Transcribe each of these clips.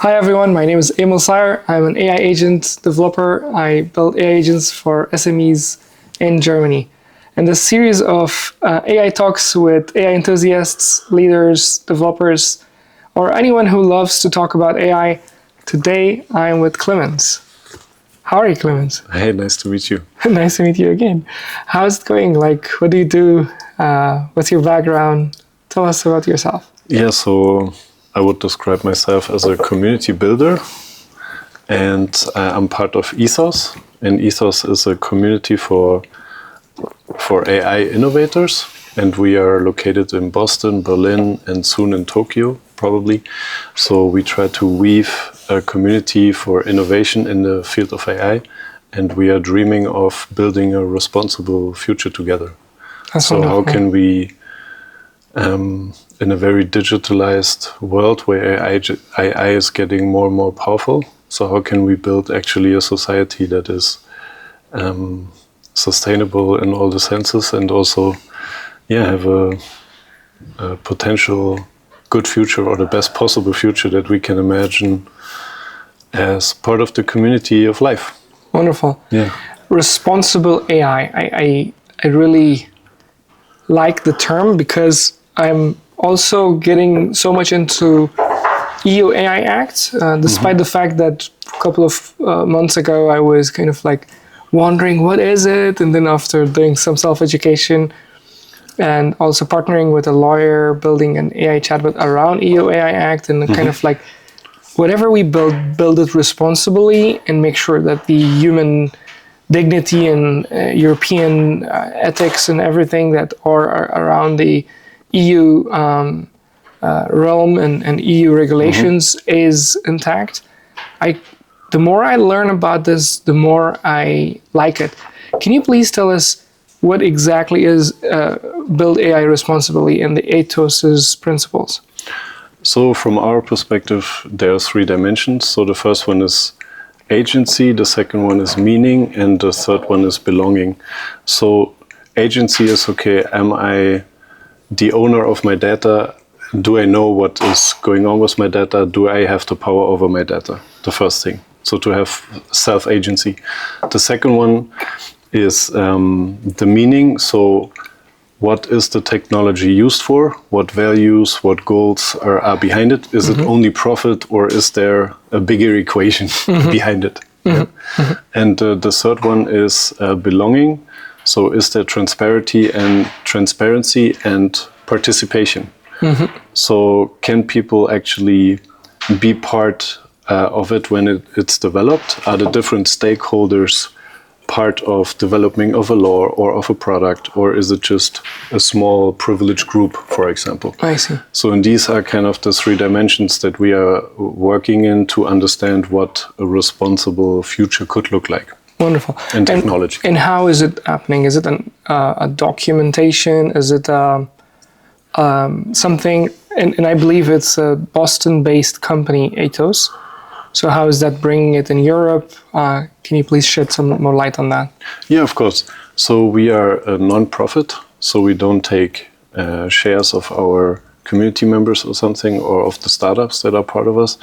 Hi everyone, my name is Emil Sayer. I'm an AI agent developer. I build AI agents for SMEs in Germany. In this series of AI talks with AI enthusiasts, leaders, developers, or anyone who loves to talk about AI, today I'm with Clemens. How are you, Clemens? Hey, nice to meet you. Nice to meet you again. How's it going? What do you do? What's your background? Tell us about yourself. Yeah, so I would describe myself as a community builder, and I'm part of Ethos. And Ethos is a community for AI innovators, and we are located in Boston, Berlin, and soon in Tokyo, probably. So we try to weave a community for innovation in the field of AI, and we are dreaming of building a responsible future together. That's so wonderful. How can we, in a very digitalized world where AI is getting more and more powerful, so how can we build actually a society that is sustainable in all the senses, and also have a potential good future, or the best possible future that we can imagine as part of the community of life. Wonderful. Yeah. Responsible AI. I really like the term because I'm also getting so much into EU AI Act, despite the fact that a couple of months ago I was kind of like wondering what is it, and then after doing some self-education and also partnering with a lawyer, building an AI chatbot around EU AI Act, and kind of like whatever we build it responsibly and make sure that the human dignity and European ethics and everything that are around the EU realm and EU regulations is intact. The more I learn about this, the more I like it. Can you please tell us what exactly is Build AI Responsibly and the Ethos's principles? So from our perspective, there are 3 dimensions. So the first one is agency, the second one is meaning, and the third one is belonging. So agency is, okay, am I the owner of my data? Do I know what is going on with my data? Do I have the power over my data? The first thing. So to have self-agency. The second one is the meaning. So what is the technology used for? What values, what goals are behind it? Is it only profit, or is there a bigger equation behind it? Yeah. And the third one is belonging. So is there transparency and participation? So can people actually be part of it when it's developed? Are the different stakeholders part of developing of a law or of a product, or is it just a small privileged group, for example? I see. So and these are kind of the 3 dimensions that we are working in to understand what a responsible future could look like. Wonderful. And technology. And how is it happening? Is it a documentation? Is it something, and I believe it's a Boston-based company, Ethos. So how is that bringing it in Europe? Can you please shed some more light on that? Yeah, of course. So we are a non-profit, so we don't take shares of our community members or something, or of the startups that are part of us.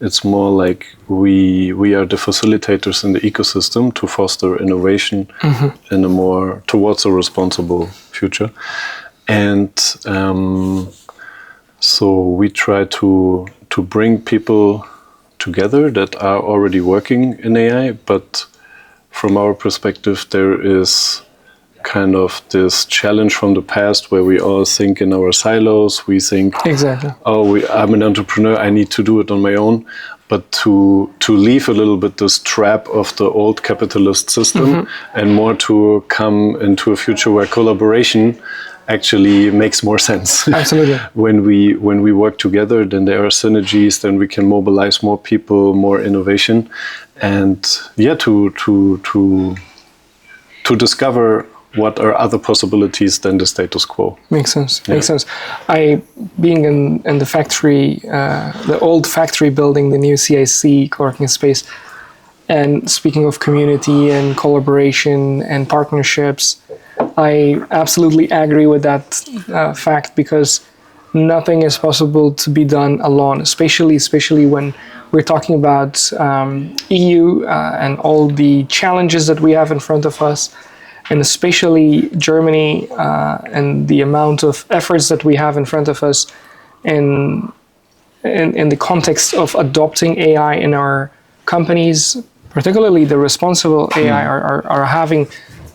It's more like we are the facilitators in the ecosystem to foster innovation in towards a responsible future. And so we try to bring people together that are already working in AI, but from our perspective, there is kind of this challenge from the past where we all think in our silos. We think, exactly. I'm an entrepreneur, I need to do it on my own. But to leave a little bit this trap of the old capitalist system and more to come into a future where collaboration actually makes more sense. Absolutely. When we work together, then there are synergies, then we can mobilize more people, more innovation, and to discover what are other possibilities than the status quo. Makes sense. Yeah. Makes sense. Being in the factory, the old factory building, the new CIC co-working space, and speaking of community and collaboration and partnerships, I absolutely agree with that fact, because nothing is possible to be done alone, especially when we're talking about EU and all the challenges that we have in front of us, and especially Germany and the amount of efforts that we have in front of us in the context of adopting AI in our companies, particularly the responsible AI, are having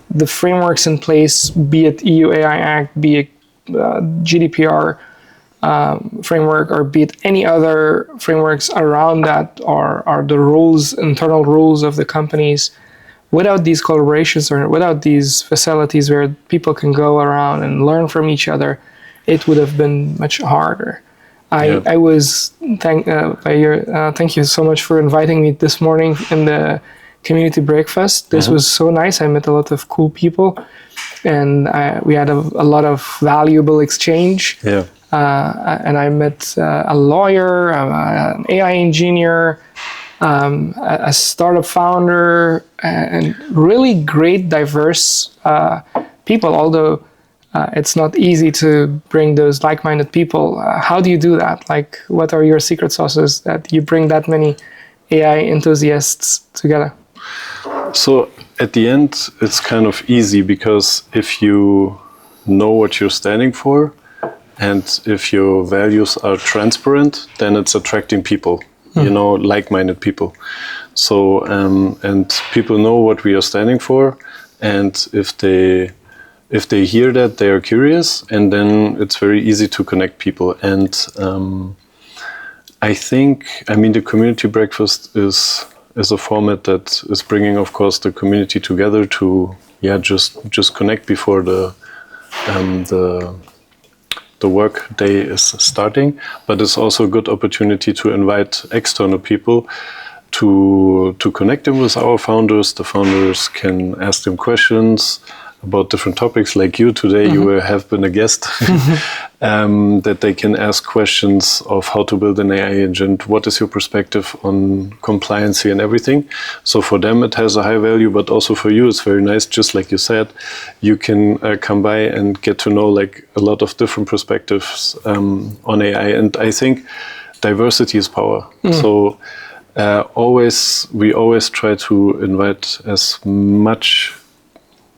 the frameworks in place, be it EU AI Act, be it GDPR framework, or be it any other frameworks around that, are the rules, internal rules of the companies. Without these collaborations or without these facilities where people can go around and learn from each other, it would have been much harder. I was thank you so much for inviting me this morning in the community breakfast. This was so nice. I met a lot of cool people, and we had a lot of valuable exchange. Yeah. And I met a lawyer, an AI engineer, a startup founder, and really great, diverse people. Although it's not easy to bring those like-minded people. How do you do that? Like, what are your secret sauces that you bring that many AI enthusiasts together? So at the end, it's kind of easy, because if you know what you're standing for, and if your values are transparent, then it's attracting people, like-minded people. So, and people know what we are standing for, and if they hear that, they are curious, and then it's very easy to connect people. And the community breakfast is a format that is bringing, of course, the community together to just connect before the work day is starting. But it's also a good opportunity to invite external people to connect them with our founders. The founders can ask them questions about different topics, like you today. You have been a guest. That they can ask questions of how to build an AI agent. What is your perspective on compliancy and everything? So for them, it has a high value, but also for you, it's very nice. Just like you said, you can come by and get to know like a lot of different perspectives on AI. And I think diversity is power. So we always try to invite as much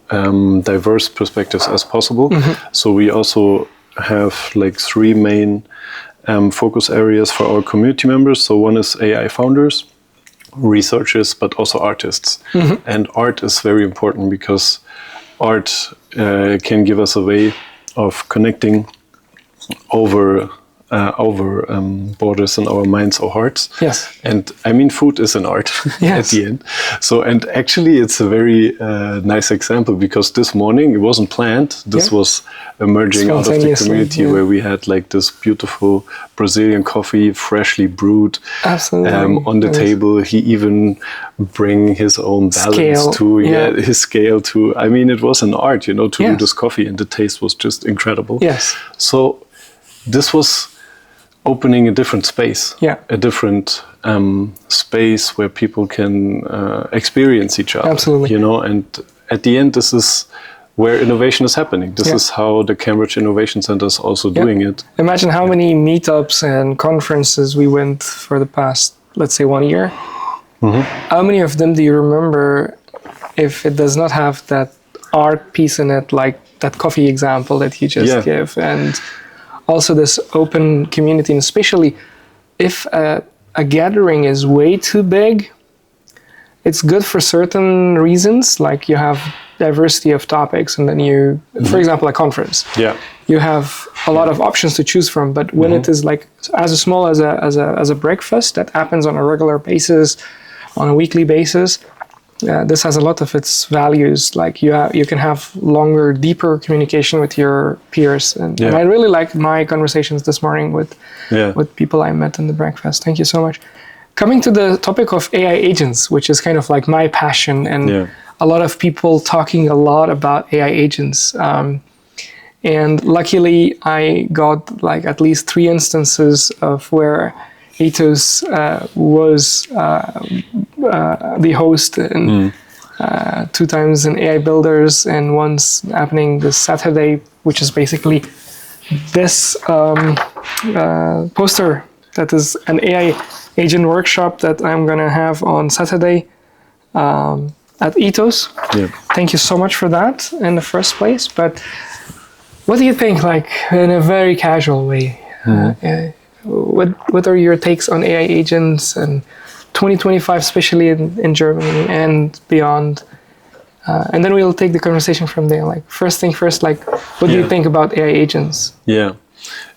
diverse perspectives as possible. So we also have like 3 main focus areas for our community members. So one is AI founders, researchers, but also artists. And art is very important, because art can give us a way of connecting over borders in our minds or hearts. Yes. And food is an art at the end. So, and actually it's a very nice example, because this morning it wasn't planned. This was emerging out of the community, where we had like this beautiful Brazilian coffee, freshly brewed, on the table. He even bring his own balance his scale to, it was an art, to do this coffee, and the taste was just incredible. Yes. So this was opening a different space, a different space where people can experience each other. Absolutely. And at the end, this is where innovation is happening. This is how the Cambridge Innovation Center is also doing it. Imagine how many meetups and conferences we went for the past, let's say, 1 year. How many of them do you remember, if it does not have that art piece in it, like that coffee example that you just gave? And also this open community, and especially if a gathering is way too big, it's good for certain reasons, like you have diversity of topics, and then you, for example, a conference. You have a lot of options to choose from, but when it is like as small as a breakfast that happens on a regular basis, on a weekly basis, this has a lot of its values. Like you can have longer, deeper communication with your peers, and I really liked my conversations this morning with people I met in the breakfast. Thank you so much. Coming to the topic of AI agents, which is kind of like my passion, and a lot of people talking a lot about AI agents. And luckily, I got like at least 3 instances of where Ethos was the host, and 2 times in AI Builders, and once happening this Saturday, which is basically this poster that is an AI agent workshop that I'm gonna have on Saturday at Ethos. Yeah. Thank you so much for that in the first place. But what do you think, like in a very casual way? What are your takes on AI agents and 2025, especially in Germany and beyond? And then we'll take the conversation from there. Like first thing first, like what do you think about AI agents? Yeah.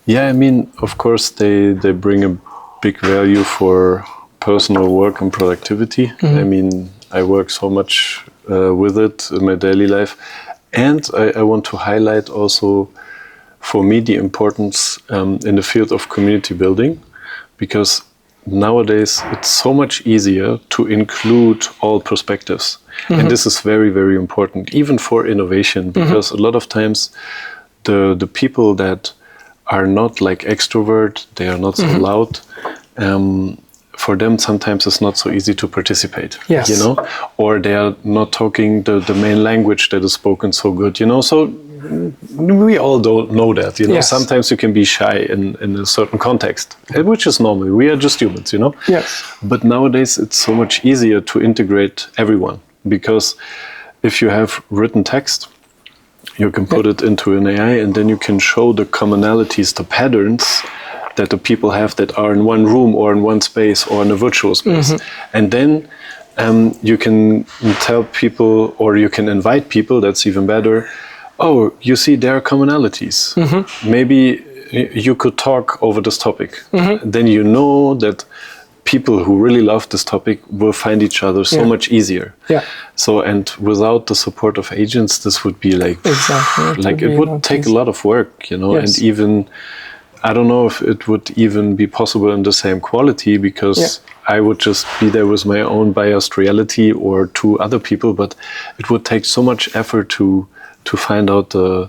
I mean, of course, they bring a big value for personal work and productivity. I mean, I work so much with it in my daily life. And I want to highlight also, for me, the importance in the field of community building, because nowadays it's so much easier to include all perspectives. And this is very, very important, even for innovation, because a lot of times the people that are not like extrovert, they are not so loud, for them sometimes it's not so easy to participate, you know, or they are not talking the main language that is spoken so good, you know. So we all don't know that, you know. Sometimes you can be shy in a certain context, which is normal. We are just humans, you know. But nowadays it's so much easier to integrate everyone, because if you have written text, you can put it into an AI, and then you can show the commonalities, the patterns that the people have that are in one room or in one space or in a virtual space. And then you can tell people, or you can invite people, that's even better. Oh, you see, there are commonalities. Maybe you could talk over this topic. Then you know that people who really love this topic will find each other so much easier. So, and without the support of agents, this would be like, it would take a lot of work, you know, and even, I don't know if it would even be possible in the same quality, because I would just be there with my own biased reality or two other people, but it would take so much effort to find out the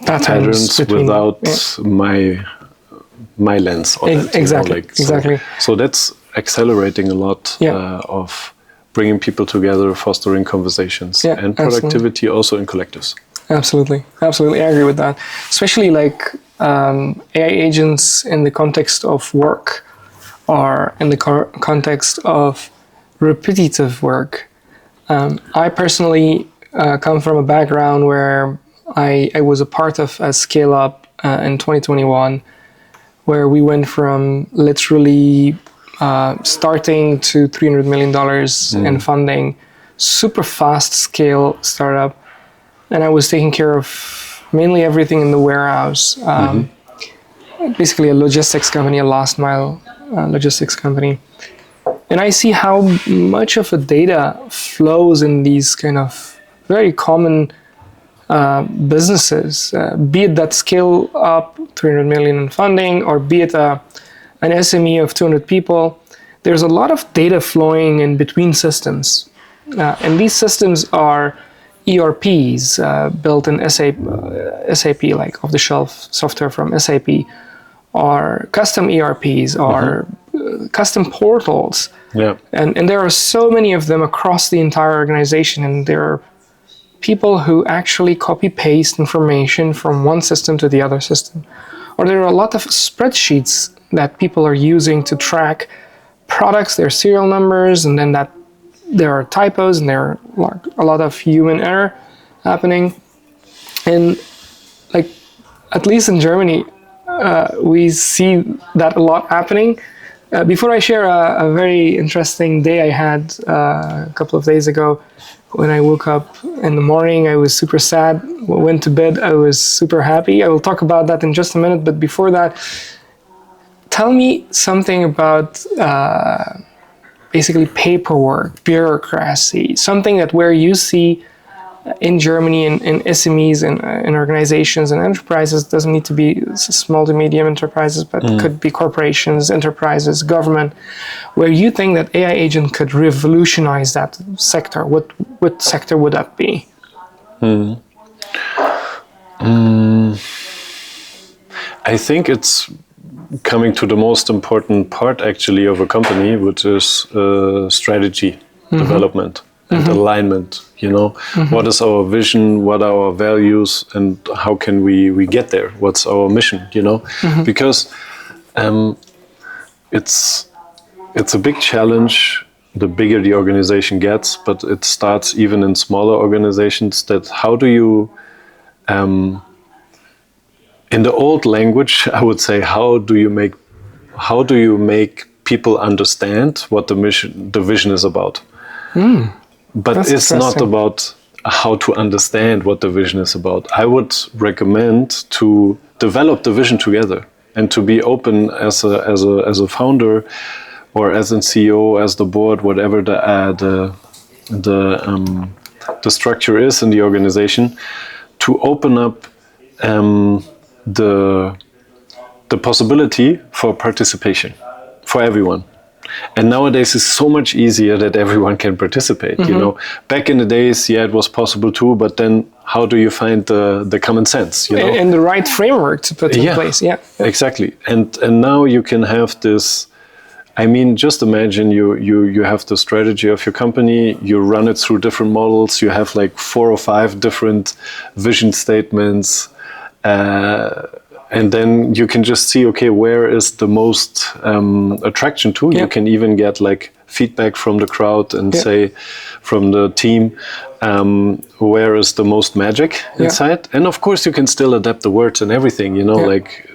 patterns without my lens on it. Exactly. So that's accelerating a lot of bringing people together, fostering conversations, and productivity also in collectives. Absolutely, I agree with that. Especially like AI agents in the context of work, or in the context of repetitive work. I personally come from a background where I was a part of a scale up in 2021, where we went from literally starting to $300 million in funding, super fast scale startup. And I was taking care of mainly everything in the warehouse, basically a logistics company, a last mile logistics company. And I see how much of the data flows in these kind of very common businesses, be it that scale up 300 million in funding, or be it an SME of 200 people. There's a lot of data flowing in between systems. And these systems are ERPs built in SAP, like off-the-shelf software from SAP, or custom ERPs, or custom portals. And there are so many of them across the entire organization, and there are people who actually copy-paste information from one system to the other system. Or there are a lot of spreadsheets that people are using to track products, their serial numbers, and then that there are typos and there are a lot of human error happening. And like, at least in Germany, we see that a lot happening. Before I share a very interesting day I had a couple of days ago, when I woke up in the morning, I was super sad. Went to bed, I was super happy. I will talk about that in just a minute. But before that, tell me something about basically paperwork, bureaucracy, something that where you see in Germany in SMEs and in organizations and enterprises, doesn't need to be small to medium enterprises, but could be corporations, enterprises, government, where you think that AI agent could revolutionize that sector. What sector would that be? I think it's coming to the most important part actually of a company, which is strategy, development, and alignment. You know, what is our vision, what are our values, and how can we get there? What's our mission, you know? Because it's a big challenge the bigger the organization gets, but it starts even in smaller organizations. That how do you, in the old language, I would say, how do you make people understand what the vision is about? But it's not about how to understand what the vision is about. I would recommend to develop the vision together and to be open as a founder or as a CEO, as the board, whatever the structure is in the organization, to open up the possibility for participation for everyone. And nowadays it's so much easier that everyone can participate. You know, back in the days, yeah, it was possible too, but then how do you find the common sense? You know, and the right framework to put in place. Yeah, exactly. And now you can have this. I mean, just imagine you have the strategy of your company, you run it through different models, you have like 4 or 5 different vision statements, and then you can just see, okay, where is the most attraction to? You can even get like feedback from the crowd and say from the team, where is the most magic inside? And of course you can still adapt the words and everything, you know, like,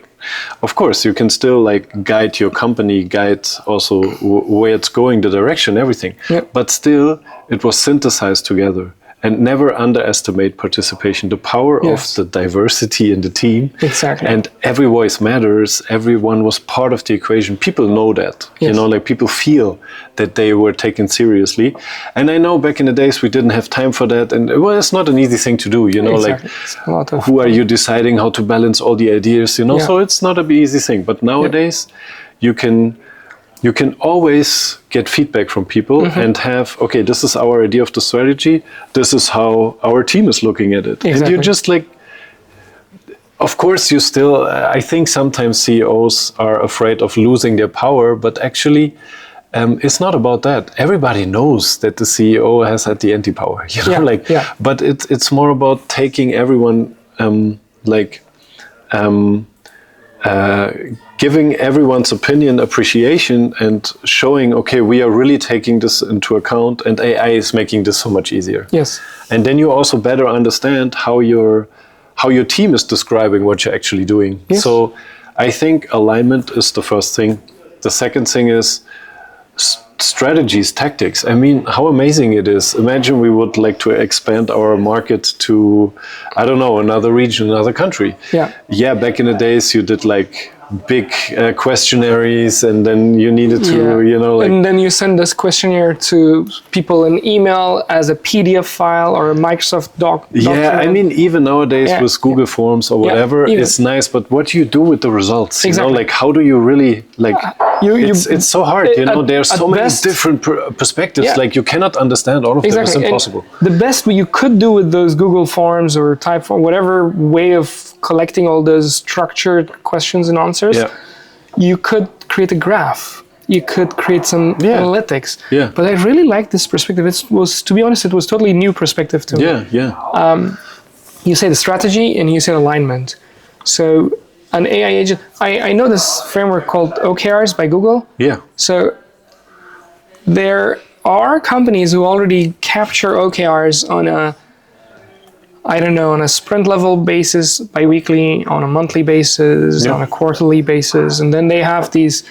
of course, you can still like guide your company, guide also where it's going, the direction, everything. But still, it was synthesized together. And never underestimate participation, the power of the diversity in the team. Exactly. And every voice matters. Everyone was part of the equation. People know that. You know, like people feel that they were taken seriously. And I know back in the days we didn't have time for that. And well, it's not an easy thing to do. You know, like who are you deciding how to balance all the ideas? You know, so it's not an easy thing. But nowadays, you can always get feedback from people and have, okay, this is our idea of the strategy. This is how our team is looking at it. And you just like, of course, you still, I think sometimes CEOs are afraid of losing their power, but actually it's not about that. Everybody knows that the CEO has had the anti-power, you know, but it's more about taking everyone, giving everyone's opinion appreciation and showing, okay, we are really taking this into account and AI is making this so much easier. Yes. And then you also better understand how your team is describing what you're actually doing. Yes. So I think alignment is the first thing. The second thing is strategies, tactics. I mean, how amazing it is. Imagine we would like to expand our market to, I don't know, another region, another country. Yeah, back in the days you did like big questionnaires and then you needed to, you know, like... And then you send this questionnaire to people in email as a PDF file or a Microsoft document. Yeah, I mean, even nowadays with Google Forms or whatever, it's nice, but what do you do with the results? You know, like how do you really, like, it's so hard, you know, there's so many different perspectives, like you cannot understand all of them, it's impossible. And the best you could do with those Google Forms or Typeform, whatever way of collecting all those structured questions and answers, you could create a graph. You could create some analytics. But I really like this perspective. It was, to be honest, it was totally new perspective to me. You say the strategy and you say alignment. So an AI agent, I know this framework called OKRs by Google. So there are companies who already capture OKRs on a, I don't know, on a sprint level basis, bi-weekly, on a monthly basis, on a quarterly basis. And then they have these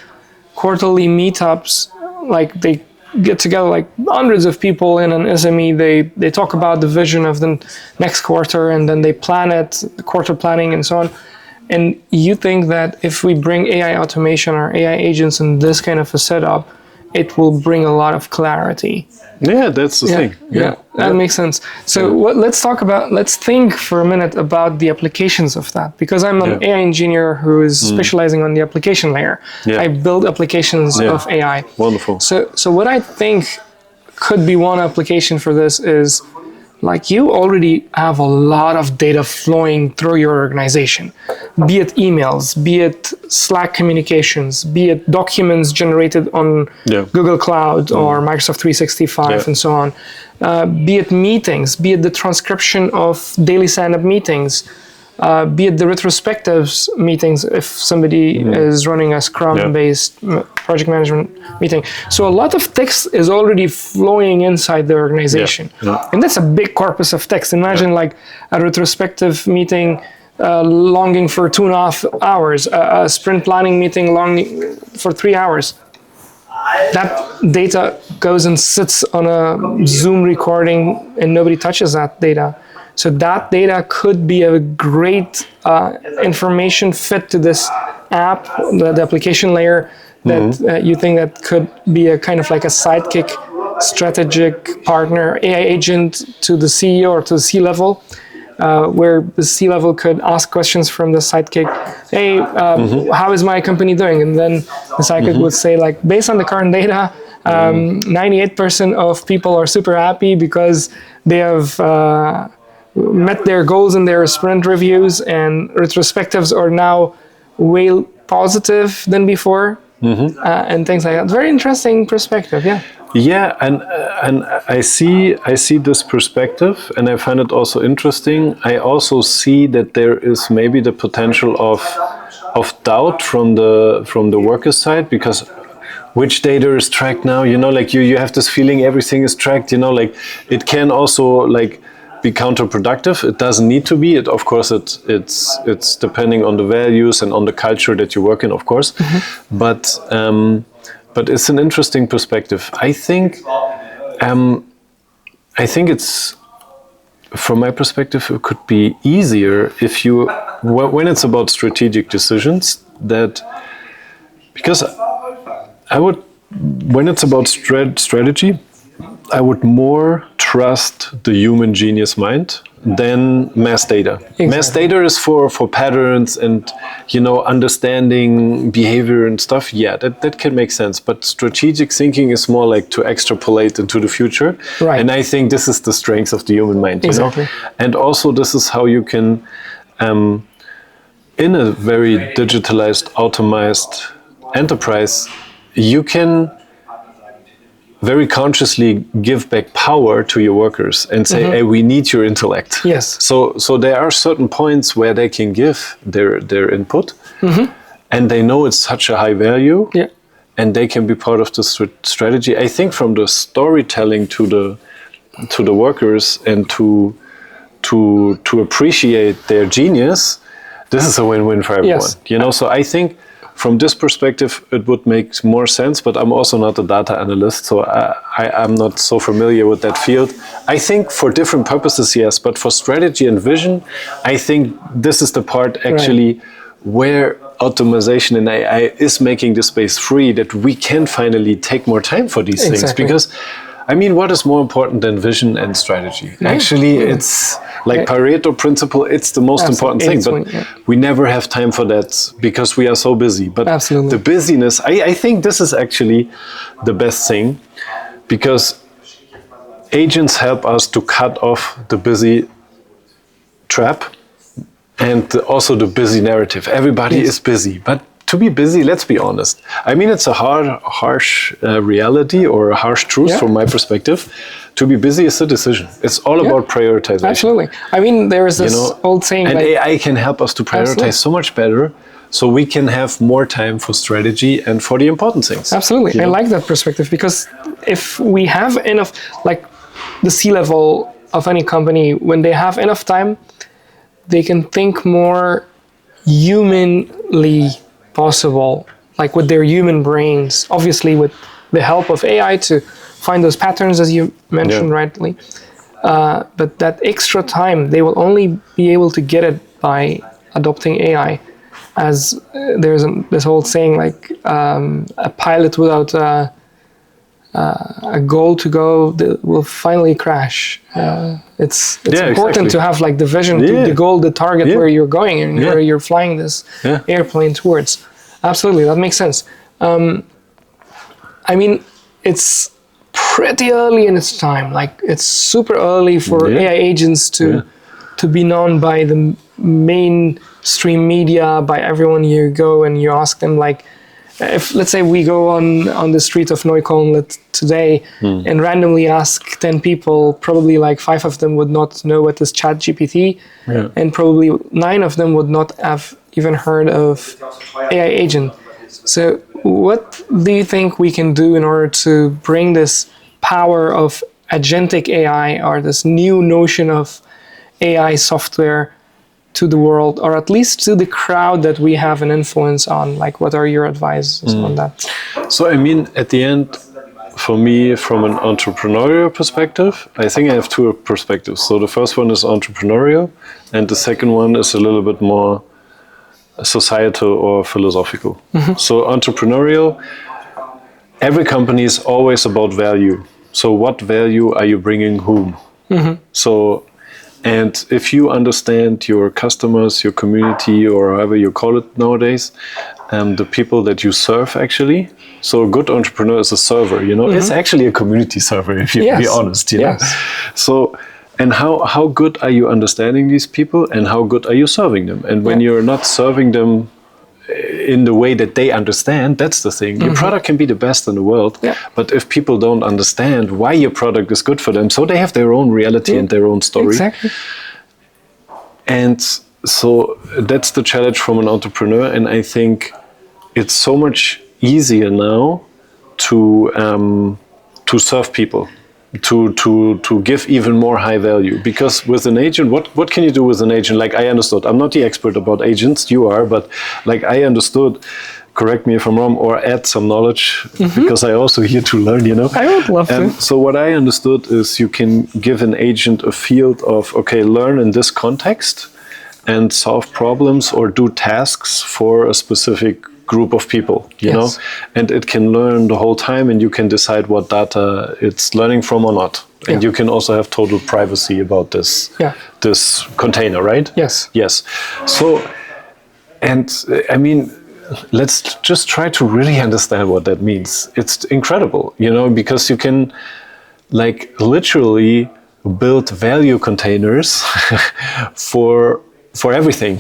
quarterly meetups, like they get together like hundreds of people in an SME. They talk about the vision of the next quarter and then they plan it, the quarter planning and so on. And you think that if we bring AI automation or AI agents in this kind of a setup, it will bring a lot of clarity. Yeah, that's the thing. That makes sense. So let's think for a minute about the applications of that, because I'm an AI engineer who is specializing on the application layer. I build applications of AI. Wonderful. So what I think could be one application for this is, like, you already have a lot of data flowing through your organization, be it emails, be it Slack communications, be it documents generated on Google Cloud or Microsoft 365 and so on, be it meetings, be it the transcription of daily stand-up meetings, be it the retrospectives meetings if somebody is running a Scrum-based project management meeting. So a lot of text is already flowing inside the organization. And that's a big corpus of text. Imagine like a retrospective meeting longing for 2.5 hours, a sprint planning meeting longing for 3 hours. That data goes and sits on a Zoom recording and nobody touches that data. So that data could be a great information fit to this app, the application layer that you think that could be a kind of like a sidekick, strategic partner, AI agent to the CEO or to the C-level, where the C-level could ask questions from the sidekick. Hey, how is my company doing? And then the sidekick would say, like, based on the current data, 98% of people are super happy because they have met their goals in their sprint reviews, and retrospectives are now way positive than before, and things like that. Very interesting perspective, yeah. Yeah, and I see this perspective, and I find it also interesting. I also see that there is maybe the potential of doubt from the worker side, because which data is tracked now? You know, like you have this feeling everything is tracked. You know, like it can also like be counterproductive. It doesn't need to be. Of course, it's depending on the values and on the culture that you work in, of course. But it's an interesting perspective. I think it's, from my perspective, it could be easier if you, when it's about strategic decisions, that, because I would, when it's about strategy, I would more trust the human genius mind than mass data. Exactly. Mass data is for patterns and, you know, understanding behavior and stuff. Yeah, that can make sense. But strategic thinking is more like to extrapolate into the future. Right. And I think this is the strength of the human mind. Exactly. You know? And also this is how you can, in a very digitalized, automized enterprise, you can very consciously give back power to your workers and say, hey, we need your intellect. Yes. So there are certain points where they can give their input, and they know it's such a high value, and they can be part of the strategy. I think from the storytelling to the workers and to appreciate their genius, this is a win-win for everyone. Yes. You know, so I think from this perspective, it would make more sense, but I'm also not a data analyst, so I'm not so familiar with that field. I think for different purposes, yes, but for strategy and vision, I think this is the part actually where automation and AI is making the space free, that we can finally take more time for these things. Because, I mean, what is more important than vision and strategy? Actually, it's like Pareto principle, it's the most important thing, but we never have time for that because we are so busy. But the busyness, I think this is actually the best thing, because agents help us to cut off the busy trap and also the busy narrative. Everybody is busy, but to be busy, let's be honest. I mean, it's a harsh reality or a harsh truth from my perspective. To be busy is a decision. It's all about prioritization. Absolutely. I mean, there is this old saying. And AI can help us to prioritize so much better, so we can have more time for strategy and for the important things. Absolutely. I like that perspective, because if we have enough, like the C-level of any company, when they have enough time, they can think more humanly possible, like with their human brains, obviously with the help of AI to find those patterns, as you mentioned rightly. But that extra time, they will only be able to get it by adopting AI. As there's this whole saying, like a pilot without a goal to go will finally crash. It's important to have like the vision, the goal, the target where you're going and where you're flying this airplane towards. Absolutely, that makes sense. I mean, it's pretty early in its time. Like, it's super early for AI agents to be known by the mainstream media, by everyone you go and you ask them, like, if let's say we go on the street of Neukölln today and randomly ask 10 people, probably like 5 of them would not know what is ChatGPT, and probably 9 of them would not have even heard of AI agent. So what do you think we can do in order to bring this power of agentic AI, or this new notion of AI software, to the world, or at least to the crowd that we have an influence on? Like, what are your advices on that? So, I mean, at the end, for me, from an entrepreneurial perspective, I think I have 2 perspectives. So the first one is entrepreneurial, and the second one is a little bit more societal or philosophical. So entrepreneurial, every company is always about value. So what value are you bringing whom? So, and if you understand your customers, your community, or however you call it nowadays, the people that you serve actually. So a good entrepreneur is a server, you know, it's actually a community server, if you be honest, you know. So, and how good are you understanding these people, and how good are you serving them? And when you're not serving them in the way that they understand, that's the thing. Your product can be the best in the world, but if people don't understand why your product is good for them, so they have their own reality and their own story. Exactly. And so that's the challenge from an entrepreneur. And I think it's so much easier now to serve people, to give even more high value. Because with an agent, what can you do with an agent? Like, I understood, I'm not the expert about agents, you are, but like I understood, correct me if I'm wrong, or add some knowledge, because I also here to learn, you know. I would love to. So what I understood is you can give an agent a field of, okay, learn in this context and solve problems or do tasks for a specific group of people, you know, and it can learn the whole time, and you can decide what data it's learning from or not. And you can also have total privacy about this, this container, right? Yes. So, and I mean, let's just try to really understand what that means. It's incredible, you know, because you can like literally build value containers for everything.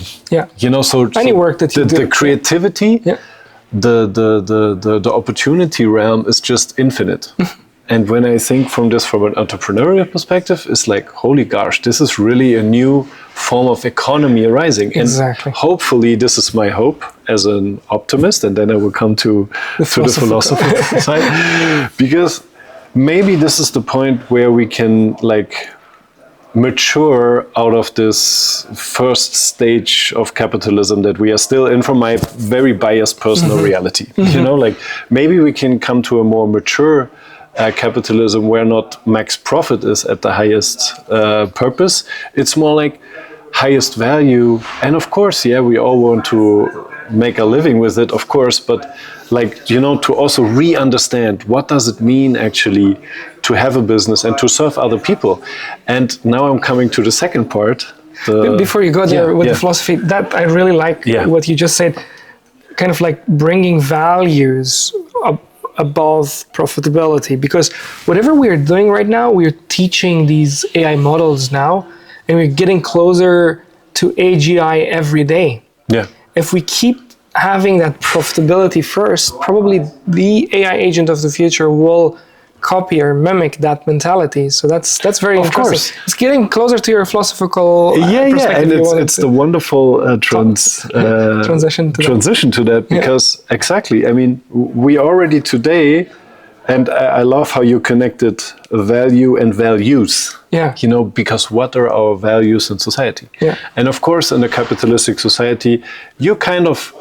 You know, so any work that you do. The creativity, the opportunity realm is just infinite. And when I think from an entrepreneurial perspective, it's like, holy gosh, this is really a new form of economy arising. Exactly. And hopefully this is my hope as an optimist, and then I will come to the philosophical side. Because maybe this is the point where we can like mature out of this first stage of capitalism that we are still in, from my very biased personal reality. You know, like maybe we can come to a more mature capitalism where not max profit is at the highest purpose. It's more like highest value. And of course, we all want to make a living with it, of course, but like, you know, to also re-understand what does it mean actually to have a business and to serve other people. And now I'm coming to the second part. Before you go there with the philosophy, that I really like what you just said, kind of like bringing values above profitability, because whatever we're doing right now, we're teaching these AI models now, and we're getting closer to AGI every day. If we keep having that profitability first, probably the AI agent of the future will copy or mimic that mentality. So that's very interesting. Course. It's getting closer to your philosophical perspective. And it's the wonderful transition to that, because exactly, I mean, we already today, and I love how you connected value and values, you know, because what are our values in society? And of course, in a capitalistic society, you kind of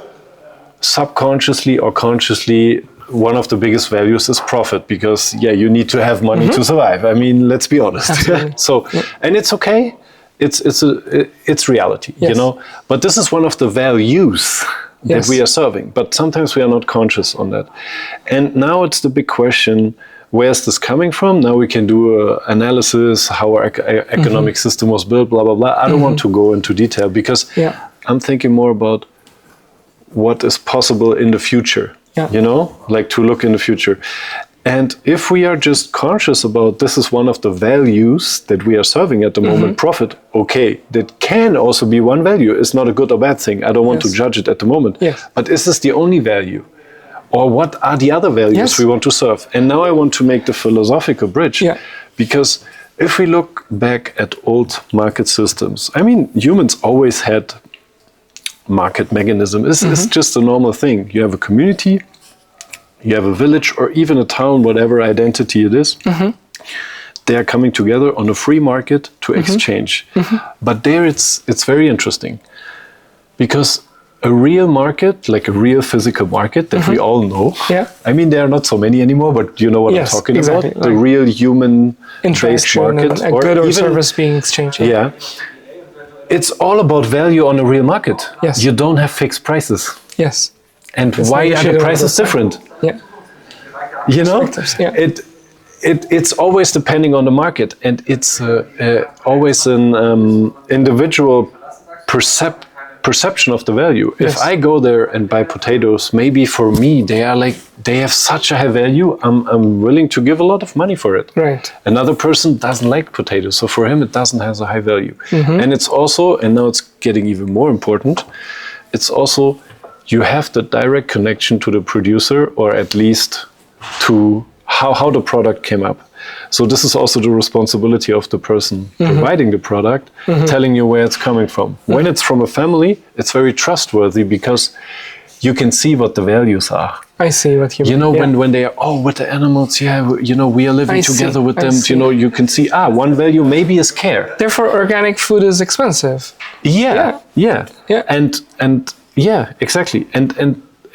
subconsciously or consciously, one of the biggest values is profit, because you need to have money to survive. I mean, let's be honest. So, and it's okay. It's reality, you know. But this is one of the values that we are serving. But sometimes we are not conscious on that. And now it's the big question: where's this coming from? Now we can do an analysis how our economic system was built. Blah blah blah. I don't want to go into detail, because I'm thinking more about what is possible in the future. You know, like to look in the future. And if we are just conscious about this is one of the values that we are serving at the moment, profit, okay, that can also be one value. It's not a good or bad thing. I don't want to judge it at the moment. But is this the only value? or what are the other values Yes. we want to serve? And now I want to make the philosophical bridge. Yeah. Because if we look back at old market systems, I mean, humans always had market mechanism. It's just a normal thing. You have a community, you have a village, or even a town, whatever identity it is. They are coming together on a free market to exchange. But there it's very interesting, because a real market, like a real physical market that we all know. Yeah. I mean, there are not so many anymore, but you know what I'm talking exactly. about. The real human-based Interaction market, and a good or service being exchanged. Yeah. It's all about value on a real market. Yes. You don't have fixed prices. Yes. And It's why are the negotiated on prices both sides. different? Yeah. You know, Yeah. it's always depending on the market, and it's always an individual perception of the value. Yes. If I go there and buy potatoes, maybe for me they have such a high value. I'm willing to give a lot of money for it. Right. Another person doesn't like potatoes, so for him it doesn't have a high value. And it's also, and now it's getting even more important, it's also you have the direct connection to the producer, or at least to how the product came up. So this is also the responsibility of the person providing the product, telling you where it's coming from. When it's from a family, it's very trustworthy because you can see what the values are. I see what you mean. You know, when they are, with the animals, we are living together with them. You know, you can see, one value maybe is care. Therefore, organic food is expensive. Yeah. And yeah, exactly.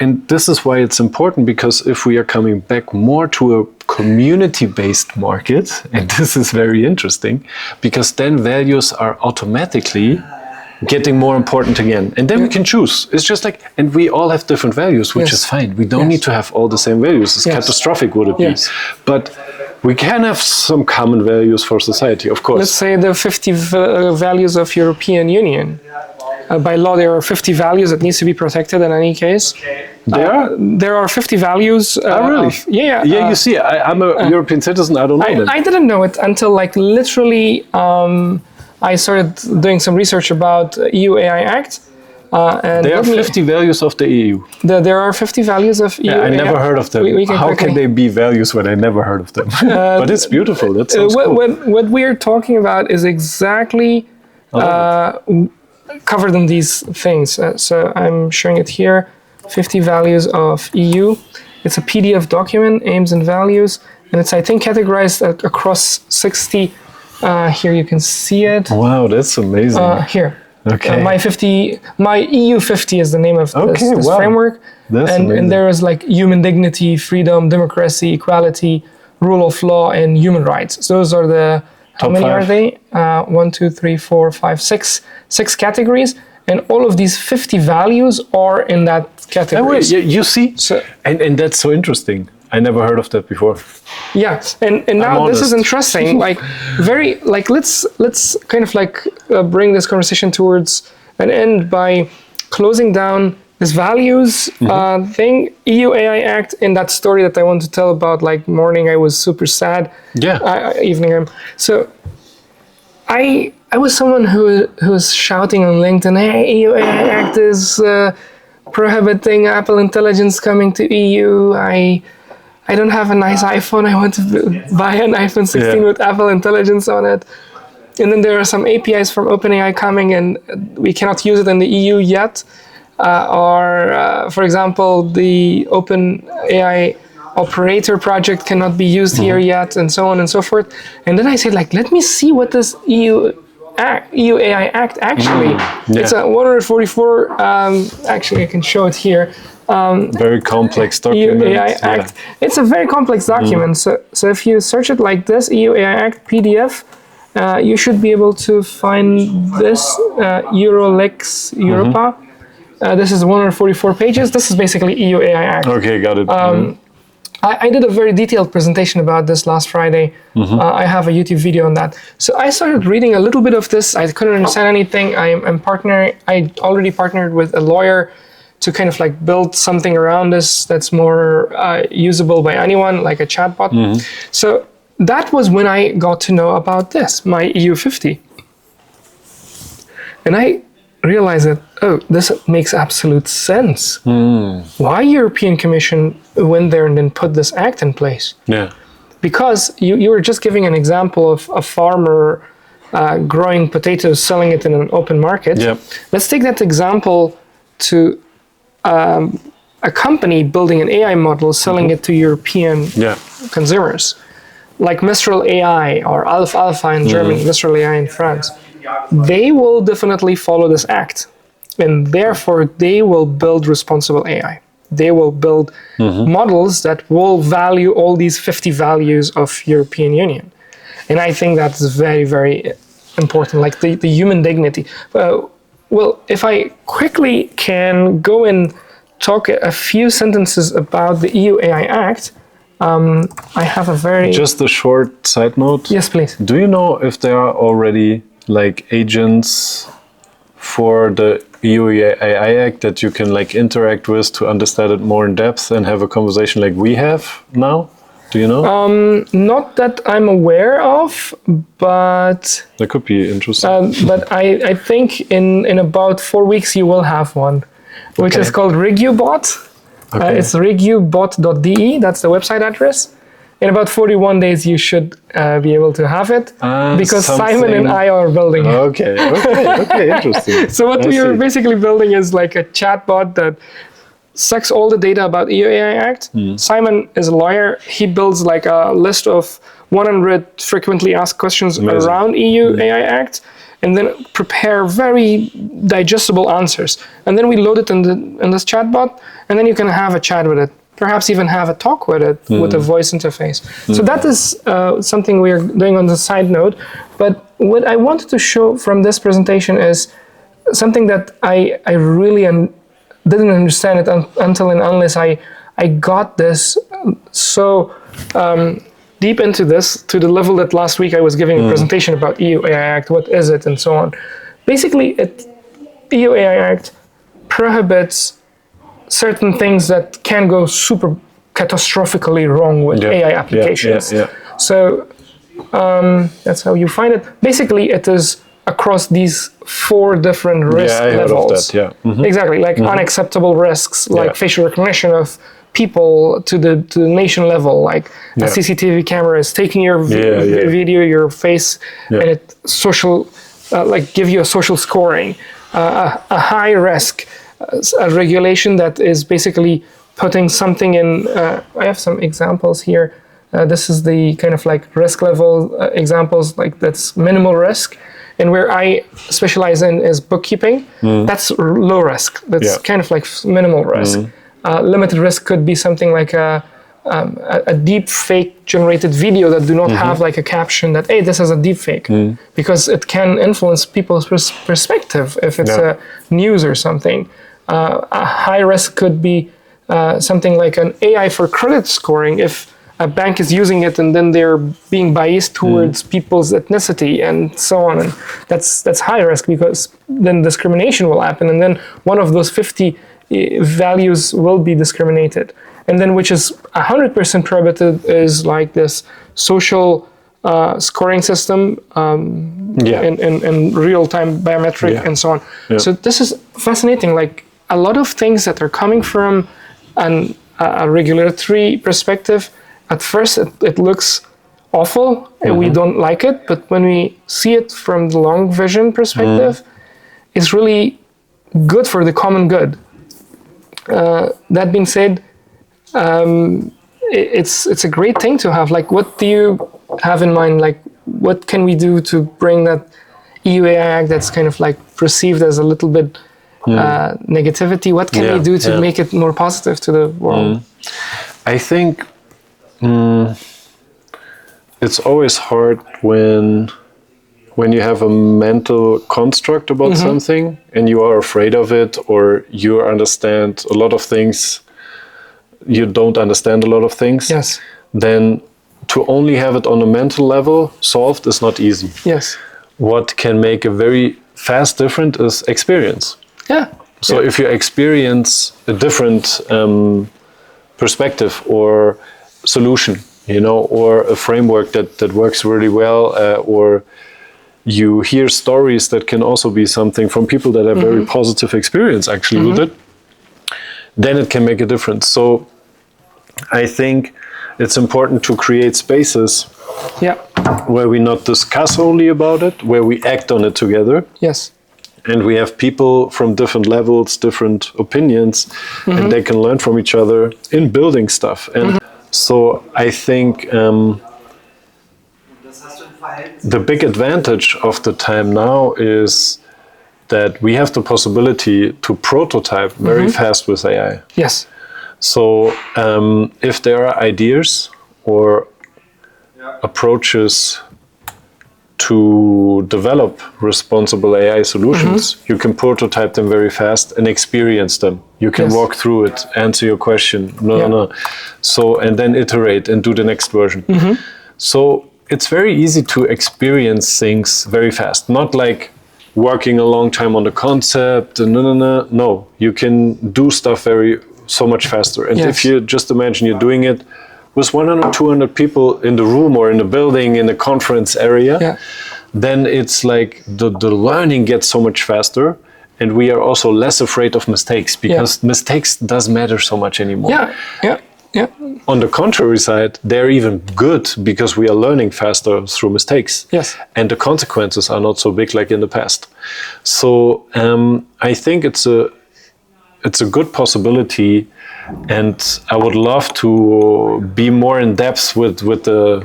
And this is why it's important, because if we are coming back more to a community-based market, and this is very interesting, because then values are automatically getting more important again. And then we can choose. It's just like, and we all have different values, which is fine. We don't need to have all the same values. It's catastrophic, would it be? But we can have some common values for society, of course. Let's say the 50 values of European Union. By law, there are 50 values that needs to be protected in any case. There are 50 values. Really? You see, I'm a European citizen. I don't know them. I didn't know it until literally I started doing some research about EU AI Act. And there are 50 values of the EU. There are 50 values of EU. I never heard of them. How can they be values when I never heard of them? But it's beautiful. That sounds cool. What we're talking about is exactly covered in these things. So I'm showing it here. 50 values of EU. It's a PDF document, aims and values, and it's, I think, categorized across 60. Here you can see it. Wow, that's amazing. Here. Okay. My EU 50 is the name of this framework. That's amazing. And there is human dignity, freedom, democracy, equality, rule of law, and human rights. So those are the, how many are they? 1, 2, 3, 4, 5, 6. 6 categories. And all of these 50 values are in that category. You see? And that's so interesting. I never heard of that before. Yeah, and now this is interesting. Let's kind of bring this conversation towards an end by closing down this values thing. EU AI Act, in that story that I want to tell about, morning I was super sad. Yeah. Evening so I was someone who was shouting on LinkedIn, hey, EU AI Act is prohibiting Apple Intelligence coming to EU. I don't have a nice iPhone. I want to buy an iPhone 16 with Apple Intelligence on it. And then there are some APIs from OpenAI coming, and we cannot use it in the EU yet. For example, the OpenAI operator project cannot be used here yet, and so on and so forth. And then I said, let me see what this EU AI Act actually. It's a 144. Actually, I can show it here. Very complex document. EU AI Act. It's a very complex document. So if you search it like this, EU AI Act PDF, you should be able to find this Eurolex Europa. This is 144 pages. This is basically EU AI Act. Okay, got it. I did a very detailed presentation about this last Friday. I have a YouTube video on that. So I started reading a little bit of this. I couldn't understand anything. I already partnered with a lawyer to kind of build something around this that's more usable by anyone, like a chatbot. So that was when I got to know about this, my EU 50. And realized that, oh, this makes absolute sense. Why European Commission went there and then put this act in place? Yeah. Because you were just giving an example of a farmer growing potatoes, selling it in an open market. Yep. Let's take that example to a company building an AI model, selling it to European consumers, like Mistral AI or Alpha in Germany, Mistral AI in France. They will definitely follow this act, and therefore they will build responsible AI. They will build models that will value all these 50 values of European Union. And I think that's very, very important, like the human dignity. Well, if I quickly can go and talk a few sentences about the EU AI Act, I have a very... Just a short side note. Yes, please. Do you know if there are already like agents for the EU AI Act that you can like interact with to understand it more in depth and have a conversation like we have now? Do you know? Not that I'm aware of, but... That could be interesting. But I think in about 4 weeks you will have one, which is called RegioBot. It's regiobot.de, that's the website address. In about 41 days you should be able to have it, because Simon and I are building it. Okay, interesting. So what we are basically building is like a chatbot that sucks all the data about EU AI Act. Simon is a lawyer. He builds like a list of 100 frequently asked questions around EU AI Act, and then prepare very digestible answers. And then we load it in this chatbot, and then you can have a chat with it. Perhaps even have a talk with it with a voice interface. So that is something we are doing on the side note. But what I wanted to show from this presentation is something that I really didn't understand it until and unless I got this so deep into this, to the level that last week I was giving a presentation about EU AI Act, what is it, and so on. Basically, EU AI Act prohibits certain things that can go super catastrophically wrong with AI applications. So that's how you find it. Basically, it is across these 4 different risk levels. Exactly, like unacceptable risks, like facial recognition of people to the nation level, like a CCTV camera is taking your video, your face, and it like give you a social scoring. A high risk, a regulation that is basically putting something in, I have some examples here. This is the kind of like risk level examples, like that's minimal risk. And where I specialize in is bookkeeping. That's low risk. That's kind of like minimal risk. Limited risk could be something like a deep fake generated video that do not have like a caption that, hey, this is a deep fake, because it can influence people's perspective if it's a news or something. A high risk could be something like an AI for credit scoring, if a bank is using it and then they're being biased towards people's ethnicity and so on. And that's high risk, because then discrimination will happen, and then one of those 50 values will be discriminated. And then which is 100% prohibited is like this social scoring system in real-time biometric and so on. So this is fascinating. Like a lot of things that are coming from a regulatory perspective, at first it looks awful and we don't like it, but when we see it from the long vision perspective, it's really good for the common good. That being said, it's a great thing to have. Like, what do you have in mind? Like, what can we do to bring that EU AI Act that's kind of like perceived as a little bit negativity? What can we do to make it more positive to the world? I think it's always hard when you have a mental construct about something and you are afraid of it, or you understand a lot of things, you don't understand a lot of things. Yes. Then to only have it on a mental level solved is not easy. Yes. What can make a very fast difference is experience. Yeah. So if you experience a different perspective or solution, you know, or a framework that works really well, or you hear stories that can also be something from people that have very positive experience actually with it, then it can make a difference. So I think it's important to create spaces where we not discuss only about it, where we act on it together. Yes. And we have people from different levels, different opinions, and they can learn from each other in building stuff. And so I think the big advantage of the time now is that we have the possibility to prototype very fast with AI. Yes. So if there are ideas or approaches to develop responsible AI solutions, you can prototype them very fast and experience them. You can walk through it, answer your question, So, and then iterate and do the next version. So it's very easy to experience things very fast, not like working a long time on the concept, no, you can do stuff so much faster. And if you just imagine you're doing it with 100, 200 people in the room or in the building, in the conference area, then it's like the learning gets so much faster, and we are also less afraid of mistakes, because mistakes doesn't matter so much anymore. On the contrary side, they're even good because we are learning faster through mistakes. Yes. And the consequences are not so big like in the past. So I think it's a good possibility, and I would love to be more in depth with the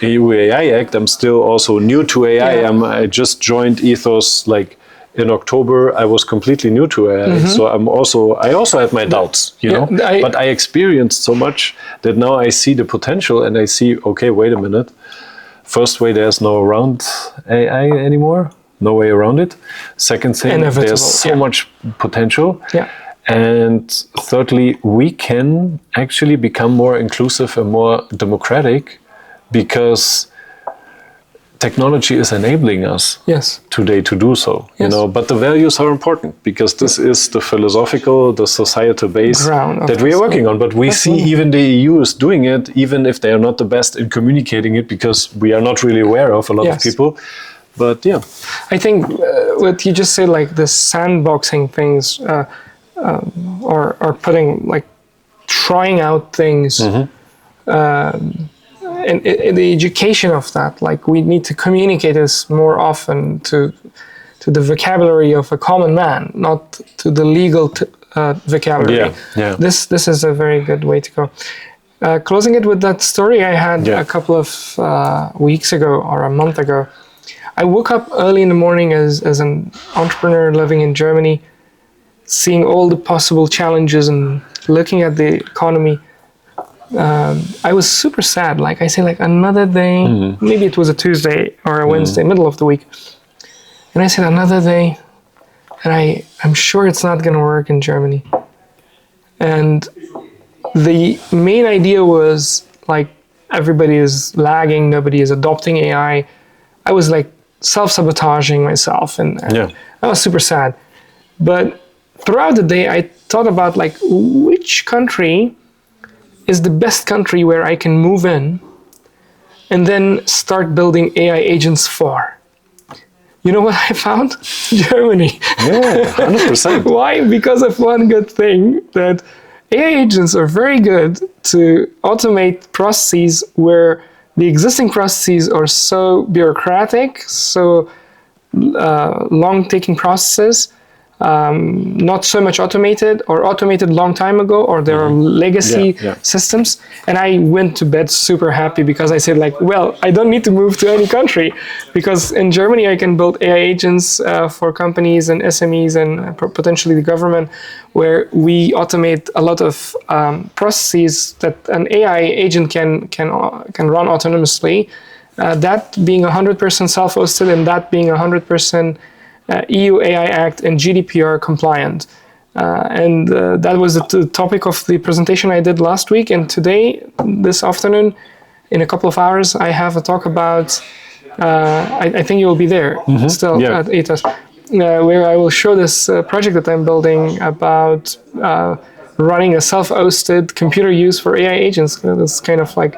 EU AI Act. I'm still also new to AI. I just joined Ethos like in October. I was completely new to AI, so I also had my doubts, you know. But I experienced so much that now I see the potential, and I see, okay, wait a minute. First way, there's no around AI anymore. No way around it. Second thing, there's so much potential. And thirdly, we can actually become more inclusive and more democratic, because technology is enabling us today to do so. You know, but the values are important, because this is the philosophical, the societal base that we are working on. But we see even the EU is doing it, even if they are not the best in communicating it, because we are not really aware of a lot of people. But I think what you just said, like the sandboxing things, or putting, like, trying out things, and the education of that, like, we need to communicate this more often to the vocabulary of a common man, not to the legal vocabulary. This is a very good way to go. Closing it with that story I had a couple of weeks ago or a month ago. I woke up early in the morning as an entrepreneur living in Germany, seeing all the possible challenges and looking at the economy. I was super sad. Like, I say, like, another day, maybe it was a Tuesday or a Wednesday, middle of the week. And I said, another day, and I'm sure it's not going to work in Germany. And the main idea was, like, everybody is lagging, nobody is adopting AI. I was, like, self-sabotaging myself, and I was super sad. But throughout the day, I thought about, like, which country is the best country where I can move in and then start building AI agents for. You know what I found? Germany. 100%. Why? Because of one good thing, that AI agents are very good to automate processes where the existing processes are so bureaucratic, so long-taking processes, not so much automated, or automated long time ago, or there are legacy systems. And I went to bed super happy, because I said, like, well, I don't need to move to any country, because in Germany I can build AI agents for companies and SMEs and potentially the government, where we automate a lot of processes that an AI agent can run autonomously. That being 100% self-hosted, and that being 100% EU AI Act and GDPR compliant. And that was the topic of the presentation I did last week. And today, this afternoon, in a couple of hours, I have a talk about, I think you'll be there still at Ethos, where I will show this project that I'm building about running a self-hosted computer use for AI agents. It's kind of like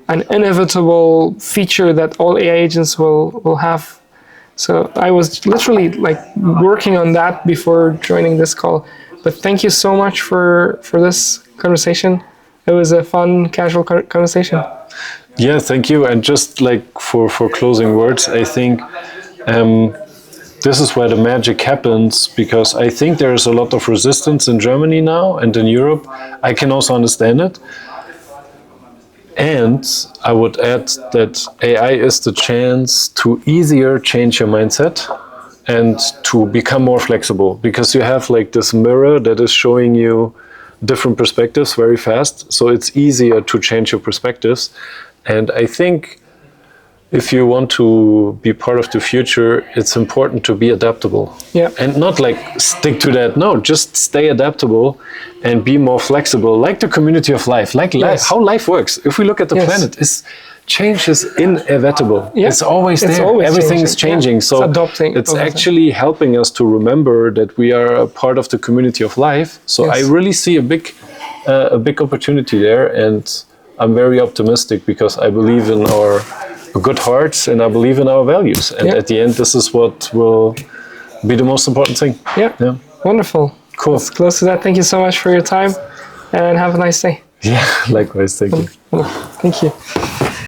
an inevitable feature that all AI agents will have So I was literally like working on that before joining this call. But thank you so much for this conversation. It was a fun, casual conversation. Yeah, thank you. And just like for closing words, I think this is where the magic happens, because I think there is a lot of resistance in Germany now and in Europe. I can also understand it. And I would add that AI is the chance to easier change your mindset and to become more flexible, because you have like this mirror that is showing you different perspectives very fast. So it's easier to change your perspectives. And I think if you want to be part of the future, it's important to be adaptable. Yeah. And not like stick to that. No, just stay adaptable and be more flexible, like the community of life, like life, how life works. If we look at the planet, change is inevitable. Yeah. It's always there. Everything is changing. Yeah. So it's adopting. It's actually helping us to remember that we are a part of the community of life. So I really see a big opportunity there, and I'm very optimistic because I believe in our good hearts and I believe in our values. And at the end, this is what will be the most important thing. Yeah. Wonderful. Cool. Let's close to that. Thank you so much for your time and have a nice day. Yeah, likewise. Thank you. Thank you.